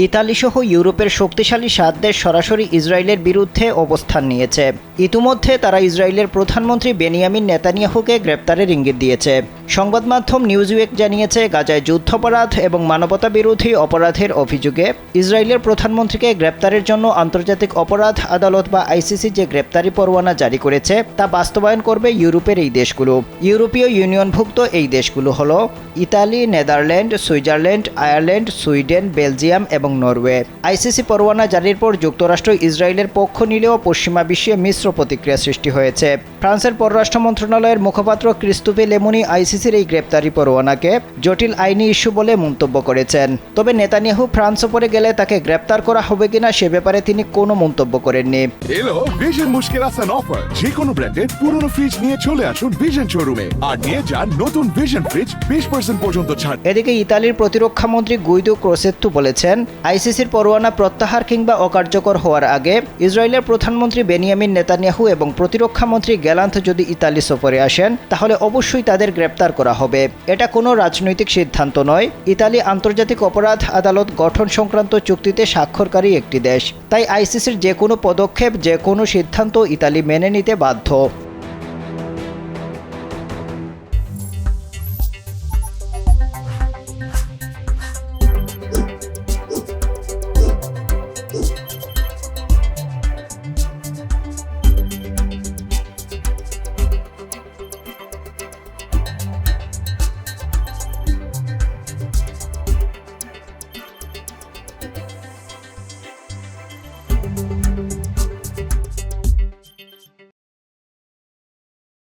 ইতালিসহ ইউরোপের শক্তিশালী ৭ দেশ সরাসরি ইসরায়েলের বিরুদ্ধে অবস্থান নিয়েছে। ইতিমধ্যে তারা ইসরায়েলের প্রধানমন্ত্রী বেনিয়ামিন নেতানিয়াহুকে গ্রেপ্তারের ইঙ্গিত দিয়েছে। সংবাদ মাধ্যম নিউজউইক জানিয়েছে, গাজায় যুদ্ধাপরাধ এবং মানবতাবিরোধী অপরাধের অভিযোগে ইসরায়েলের প্রধানমন্ত্রীকে গ্রেপ্তারের জন্য আন্তর্জাতিক অপরাধ আদালত বা আইসিসি যে গ্রেপ্তারি পরোয়ানা জারি করেছে তা বাস্তবায়ন করবে ইউরোপের এই দেশগুলো। ইউরোপীয় ইউনিয়নভুক্ত এই দেশগুলো হলো Italy, Netherland, Switzerland, Ireland, Sweden, Belgium এবং নরওয়ে। আইসিসি পরোয়ানা জারির পর যুক্তরাষ্ট্র ইসরায়েলের পক্ষ নিলেও পশ্চিমা বিশ্বে মিশ্র প্রতিক্রিয়া সৃষ্টি হয়েছে। ফ্রান্সের পররাষ্ট্র মন্ত্রণালয়ের মুখপাত্র ক্রিস্টোফে লেমুনি আইসিসির এই গ্রেপ্তারি পরোয়ানাকে জটিল আইনি ইস্যু বলে মন্তব্য করেছেন। তবে নেতানিয়াহু ফ্রান্স সফরে গেলে তাকে গ্রেপ্তার করা হবে কিনা সে ব্যাপারে তিনি কোনো মন্তব্য করেননি। এলো ভিশন মুশকিল আসান অফার। যে কোনো ব্র্যান্ডের পুরনো ফ্রিজ নিয়ে চলে আসুন ভিশন শোরুমে আর নিয়ে যান নতুন ভিশন ফ্রিজ 20% পর্যন্ত ছাড়। এদিকে ইতালির প্রতিরক্ষা মন্ত্রী গুইদো ক্রোসেত্তু বলেছেন, আইসিসির পরোয়ানা প্রত্যাহার কিংবা অকার্যকর হওয়ার আগে ইসরায়েলের প্রধানমন্ত্রী বেনিয়ামিন নেতানিয়াহু এবং প্রতিরক্ষা মন্ত্রী গ্যালান্ট যদি ইতালি সফরে আসেন তাহলে অবশ্যই তাদের গ্রেপ্তার করা হবে। এটা কোনো রাজনৈতিক সিদ্ধান্ত নয়। ইতালি আন্তর্জাতিক অপরাধ আদালত গঠন সংক্রান্ত চুক্তিতে স্বাক্ষরকারী একটি দেশ। তাই আইসিসির যে কোনো পদক্ষেপ, যে কোনো সিদ্ধান্ত ইতালি মেনে নিতে বাধ্য।